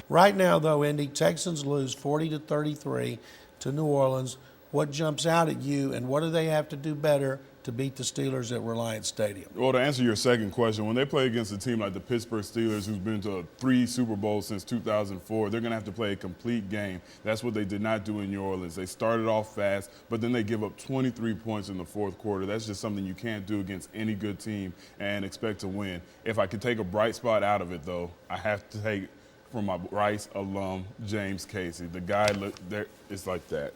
Right now, though, Indy, Texans lose 40-33 to New Orleans. What jumps out at you, and what do they have to do better to beat the Steelers at Reliance Stadium? Well, to answer your second question, when they play against a team like the Pittsburgh Steelers, who's been to 3 Super Bowls since 2004, they're going to have to play a complete game. That's what they did not do in New Orleans. They started off fast, but then they give up 23 points in the fourth quarter. That's just something you can't do against any good team and expect to win. If I could take a bright spot out of it, though, I have to take from my Rice alum, James Casey. The guy, it's like that.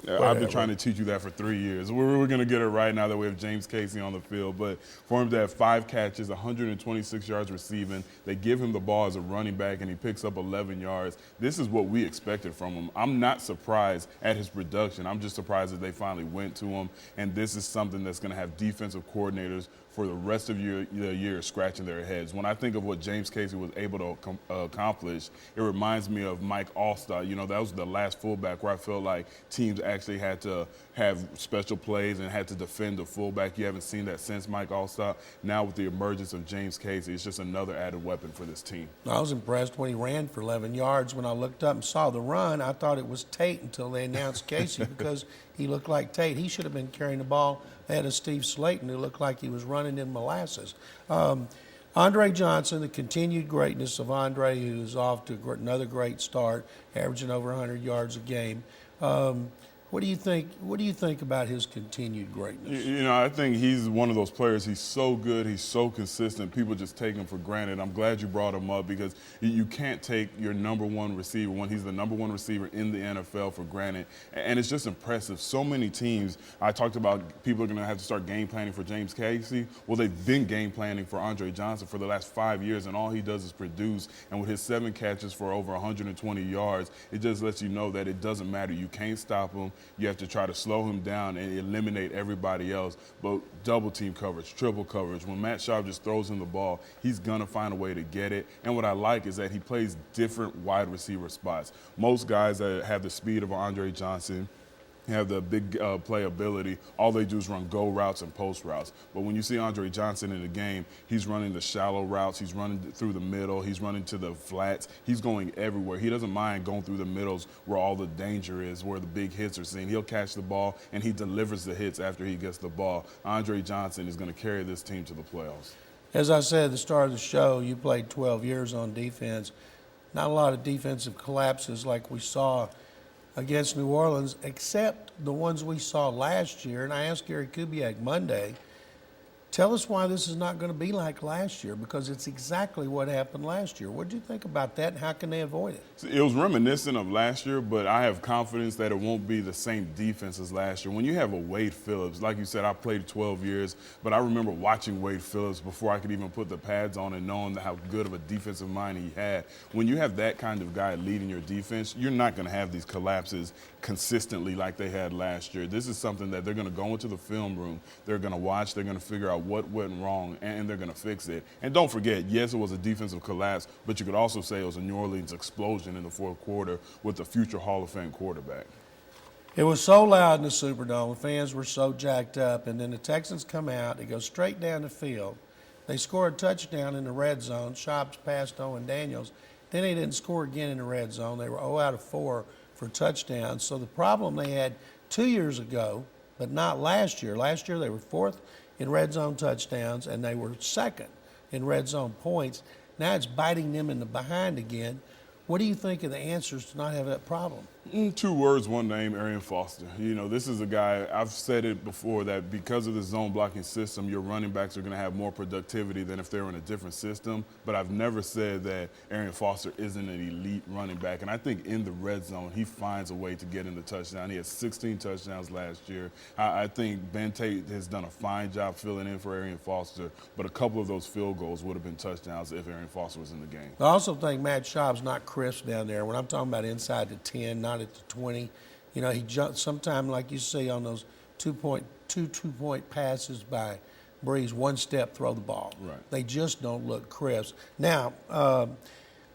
I've been trying to teach you that for 3 years. We're going to get it right now that we have James Casey on the field. But for him to have 5 catches, 126 yards receiving, they give him the ball as a running back, and he picks up 11 yards. This is what we expected from him. I'm not surprised at his production. I'm just surprised that they finally went to him. And this is something that's going to have defensive coordinators for the rest of the year scratching their heads. When I think of what James Casey was able to accomplish, it reminds me of Mike Allstott. You know, that was the last fullback where I felt like teams actually had to have special plays and had to defend the fullback. You haven't seen that since Mike Allstott. Now with the emergence of James Casey, it's just another added weapon for this team. I was impressed when he ran for 11 yards. When I looked up and saw the run, I thought it was Tate until they announced Casey because he looked like Tate. He should have been carrying the ball ahead of Steve Slayton, who looked like he was running in molasses. Andre Johnson, the continued greatness of Andre, who's off to another great start, averaging over 100 yards a game. What do you think? What do you think about his continued greatness? You know, I think he's one of those players. He's so good. He's so consistent. People just take him for granted. I'm glad you brought him up because you can't take your number one receiver when he's the number one receiver in the NFL for granted. And it's just impressive. So many teams. I talked about people are going to have to start game planning for James Casey. Well, they've been game planning for Andre Johnson for the last 5 years, and all he does is produce. And with his 7 catches for over 120 yards, it just lets you know that it doesn't matter. You can't stop him. You have to try to slow him down and eliminate everybody else. But double team coverage, triple coverage, when Matt Schaub just throws him the ball, he's going to find a way to get it. And what I like is that he plays different wide receiver spots. Most guys that have the speed of Andre Johnson have the big play ability, all they do is run go routes and post routes. But when you see Andre Johnson in the game, he's running the shallow routes, he's running through the middle, he's running to the flats, he's going everywhere. He doesn't mind going through the middles where all the danger is, where the big hits are seen. He'll catch the ball, and he delivers the hits after he gets the ball. Andre Johnson is going to carry this team to the playoffs. As I said at the start of the show, you played 12 years on defense. Not a lot of defensive collapses like we saw against New Orleans, except the ones we saw last year. And I asked Gary Kubiak Monday, tell us why this is not going to be like last year, because it's exactly what happened last year. What do you think about that, and how can they avoid it? It was reminiscent of last year, but I have confidence that it won't be the same defense as last year. When you have a Wade Phillips, like you said, I played 12 years, but I remember watching Wade Phillips before I could even put the pads on and knowing how good of a defensive mind he had. When you have that kind of guy leading your defense, you're not going to have these collapses consistently like they had last year. This is something that they're going to go into the film room, they're going to watch, they're going to figure out what went wrong, and they're going to fix it. And don't forget, yes, it was a defensive collapse, but you could also say it was a New Orleans explosion in the fourth quarter with the future Hall of Fame quarterback. It was so loud in the Superdome. The fans were so jacked up, and then the Texans come out. They go straight down the field. They score a touchdown in the red zone. Schaub's passed Owen Daniels. Then they didn't score again in the red zone. They were 0 out of 4 for touchdowns. So the problem they had 2 years ago, but not last year. Last year they were 4th in red zone touchdowns, and they were 2nd in red zone points. Now it's biting them in the behind again. What do you think of the answers to not have that problem? 2 words, 1 name, Arian Foster. You know, this is a guy, I've said it before, that because of the zone blocking system, your running backs are going to have more productivity than if they're in a different system. But I've never said that Arian Foster isn't an elite running back. And I think in the red zone, he finds a way to get in the touchdown. He had 16 touchdowns last year. I think Ben Tate has done a fine job filling in for Arian Foster, but a couple of those field goals would have been touchdowns if Arian Foster was in the game. I also think Matt Schaub's not crisp down there. When I'm talking about inside the 10, not at the 20. You know, he jumps sometime, like you see on those two-point passes by Breeze, 1 step, throw the ball. Right. They just don't look crisp. Now,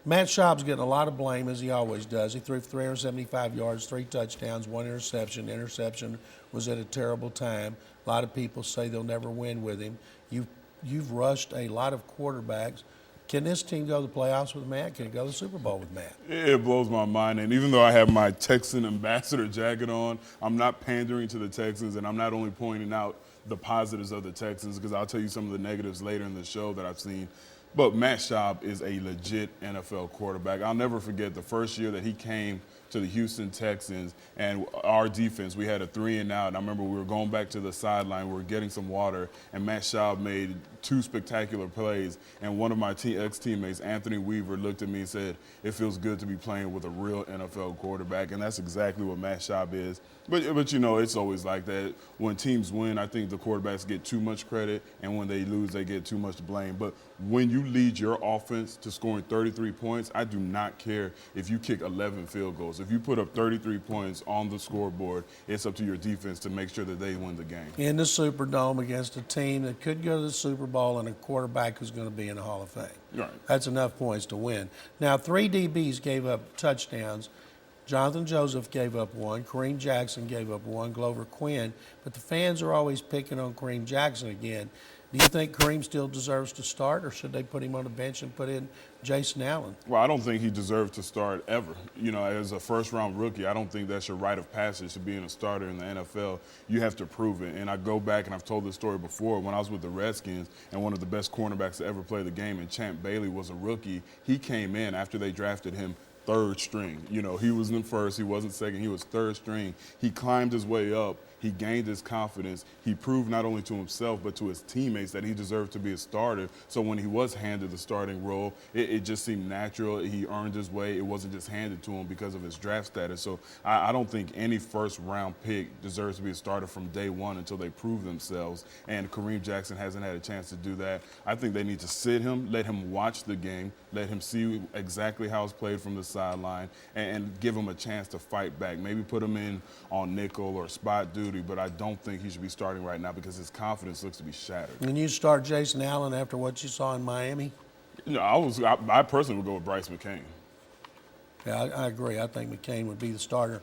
Matt Schaub's getting a lot of blame, as he always does. He threw for 375 yards, 3 touchdowns, 1 interception. The interception was at a terrible time. A lot of people say they'll never win with him. You've rushed a lot of quarterbacks Can this team go to the playoffs with Matt? Can it go to the Super Bowl with Matt? It blows my mind. And even though I have my Texan ambassador jacket on, I'm not pandering to the Texans, and I'm not only pointing out the positives of the Texans, because I'll tell you some of the negatives later in the show that I've seen. But Matt Schaub is a legit NFL quarterback. I'll never forget the first year that he came to the Houston Texans, and our defense, we had a 3-and-out, and I remember we were going back to the sideline, we were getting some water, and Matt Schaub made 2 spectacular plays, and one of my ex-teammates, Anthony Weaver, looked at me and said, it feels good to be playing with a real NFL quarterback, and that's exactly what Matt Schaub is. But you know, it's always like that. When teams win, I think the quarterbacks get too much credit, and when they lose, they get too much blame. But when you lead your offense to scoring 33 points, I do not care if you kick 11 field goals. If you put up 33 points on the scoreboard, it's up to your defense to make sure that they win the game. In the Superdome against a team that could go to the Super Bowl and a quarterback who's going to be in the Hall of Fame. Right. That's enough points to win. Now, 3 DBs gave up touchdowns. Jonathan Joseph gave up 1. Kareem Jackson gave up 1. Glover Quinn. But the fans are always picking on Kareem Jackson again. Do you think Kareem still deserves to start, or should they put him on the bench and put in Jason Allen? Well, I don't think he deserves to start ever. You know, as a first-round rookie, I don't think that's your rite of passage to being a starter in the NFL. You have to prove it. And I go back, and I've told this story before, when I was with the Redskins and one of the best cornerbacks to ever play the game, and Champ Bailey was a rookie, he came in after they drafted him 3rd string. You know, he wasn't first, he wasn't second, he was 3rd string. He climbed his way up. He gained his confidence. He proved not only to himself but to his teammates that he deserved to be a starter. So when he was handed the starting role, it just seemed natural. He earned his way. It wasn't just handed to him because of his draft status. So I don't think any first-round pick deserves to be a starter from day one until they prove themselves. And Kareem Jackson hasn't had a chance to do that. I think they need to sit him, let him watch the game, let him see exactly how it's played from the sideline, and give him a chance to fight back. Maybe put him in on nickel or spot duty, but I don't think he should be starting right now because his confidence looks to be shattered. And you start Jason Allen after what you saw in Miami? You know, I personally would go with Bryce McCain. Yeah, I agree. I think McCain would be the starter